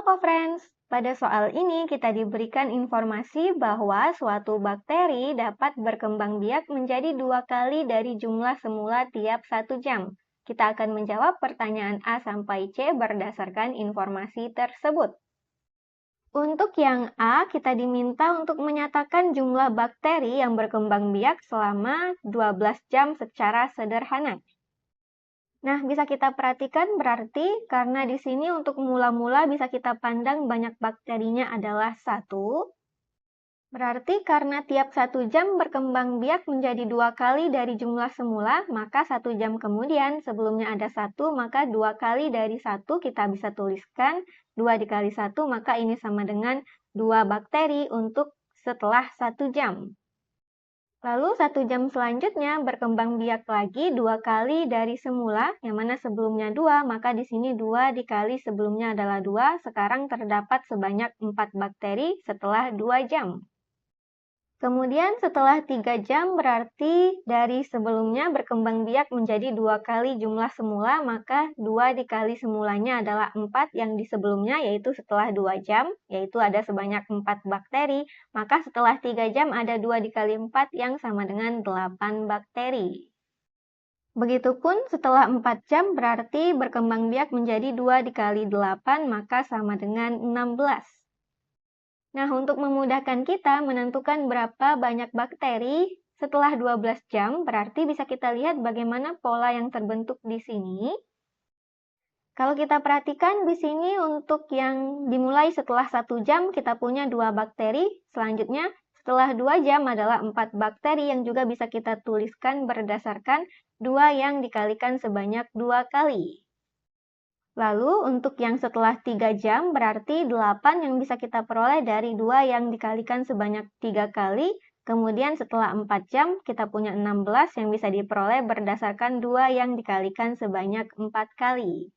Co-Friends, pada soal ini kita diberikan informasi bahwa suatu bakteri dapat berkembang biak menjadi 2 kali dari jumlah semula tiap 1 jam. Kita akan menjawab pertanyaan A sampai C berdasarkan informasi tersebut. Untuk yang A, kita diminta untuk menyatakan jumlah bakteri yang berkembang biak selama 12 jam secara sederhana. Nah, bisa kita perhatikan berarti karena di sini untuk mula-mula bisa kita pandang banyak bakterinya adalah 1. Berarti karena tiap 1 jam berkembang biak menjadi 2 kali dari jumlah semula, maka 1 jam kemudian sebelumnya ada 1, maka 2 kali dari 1 kita bisa tuliskan 2 dikali 1, maka ini sama dengan 2 bakteri untuk setelah 1 jam. Lalu 1 jam selanjutnya berkembang biak lagi 2 kali dari semula, yang mana sebelumnya 2, maka di sini 2 dikali sebelumnya adalah 2, sekarang terdapat sebanyak 4 bakteri setelah 2 jam. Kemudian setelah 3 jam berarti dari sebelumnya berkembang biak menjadi 2 kali jumlah semula, maka 2 dikali semulanya adalah 4 yang di sebelumnya yaitu setelah 2 jam, yaitu ada sebanyak 4 bakteri, maka setelah 3 jam ada 2 dikali 4 yang sama dengan 8 bakteri. Begitupun setelah 4 jam berarti berkembang biak menjadi 2 dikali 8 maka sama dengan 16. Nah, untuk memudahkan kita menentukan berapa banyak bakteri setelah 12 jam, berarti bisa kita lihat bagaimana pola yang terbentuk di sini. Kalau kita perhatikan di sini untuk yang dimulai setelah 1 jam, kita punya 2 bakteri. Selanjutnya, setelah 2 jam adalah 4 bakteri yang juga bisa kita tuliskan berdasarkan 2 yang dikalikan sebanyak 2 kali. Lalu untuk yang setelah 3 jam berarti 8 yang bisa kita peroleh dari 2 yang dikalikan sebanyak 3 kali. Kemudian setelah 4 jam kita punya 16 yang bisa diperoleh berdasarkan 2 yang dikalikan sebanyak 4 kali.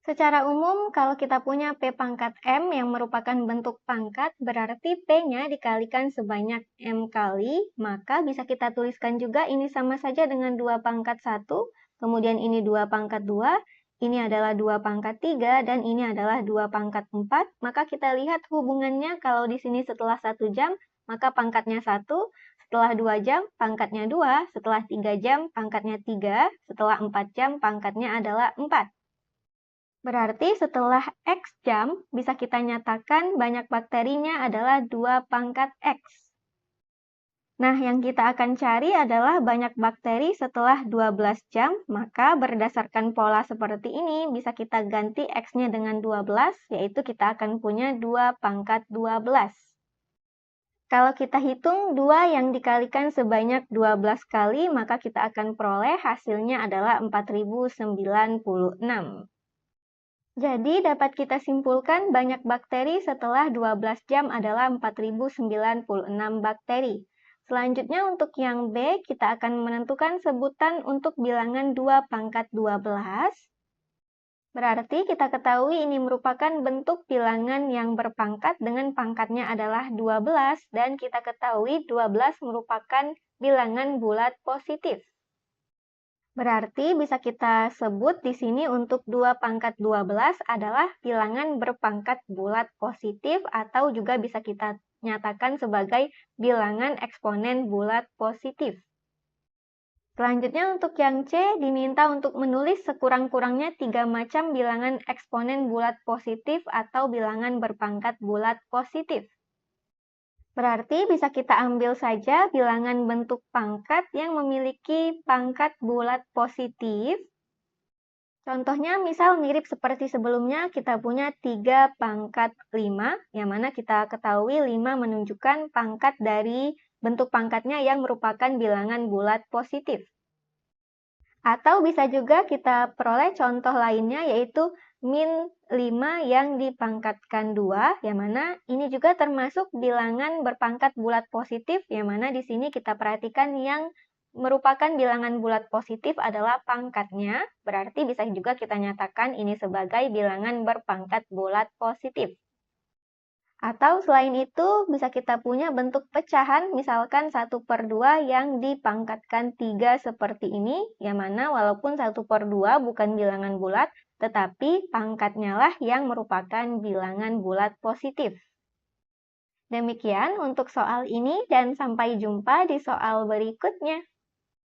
Secara umum kalau kita punya P pangkat M yang merupakan bentuk pangkat berarti P-nya dikalikan sebanyak M kali. Maka bisa kita tuliskan juga ini sama saja dengan 2 pangkat 1. Kemudian ini 2 pangkat 2. Ini adalah 2 pangkat 3 dan ini adalah 2 pangkat 4. Maka kita lihat hubungannya kalau di sini setelah 1 jam, maka pangkatnya 1. Setelah 2 jam, pangkatnya 2. Setelah 3 jam, pangkatnya 3. Setelah 4 jam, pangkatnya adalah 4. Berarti setelah X jam, bisa kita nyatakan banyak bakterinya adalah 2 pangkat X. Nah, yang kita akan cari adalah banyak bakteri setelah 12 jam, maka berdasarkan pola seperti ini bisa kita ganti X-nya dengan 12, yaitu kita akan punya 2 pangkat 12. Kalau kita hitung 2 yang dikalikan sebanyak 12 kali, maka kita akan peroleh hasilnya adalah 4096. Jadi dapat kita simpulkan banyak bakteri setelah 12 jam adalah 4096 bakteri. Selanjutnya untuk yang B, kita akan menentukan sebutan untuk bilangan 2 pangkat 12. Berarti kita ketahui ini merupakan bentuk bilangan yang berpangkat dengan pangkatnya adalah 12 dan kita ketahui 12 merupakan bilangan bulat positif. Berarti bisa kita sebut di sini untuk 2 pangkat 12 adalah bilangan berpangkat bulat positif atau juga bisa kita nyatakan sebagai bilangan eksponen bulat positif. Selanjutnya untuk yang C diminta untuk menulis sekurang-kurangnya 3 macam bilangan eksponen bulat positif atau bilangan berpangkat bulat positif. Berarti bisa kita ambil saja bilangan bentuk pangkat yang memiliki pangkat bulat positif. Contohnya misal mirip seperti sebelumnya, kita punya 3 pangkat 5, yang mana kita ketahui 5 menunjukkan pangkat dari bentuk pangkatnya yang merupakan bilangan bulat positif. Atau bisa juga kita peroleh contoh lainnya yaitu min 5 yang dipangkatkan 2, yang mana ini juga termasuk bilangan berpangkat bulat positif, yang mana di sini kita perhatikan yang merupakan bilangan bulat positif adalah pangkatnya, berarti bisa juga kita nyatakan ini sebagai bilangan berpangkat bulat positif. Atau selain itu bisa kita punya bentuk pecahan, misalkan 1/2 yang dipangkatkan 3 seperti ini, yang mana walaupun 1/2 bukan bilangan bulat, tetapi pangkatnya lah yang merupakan bilangan bulat positif. Demikian untuk soal ini dan sampai jumpa di soal berikutnya.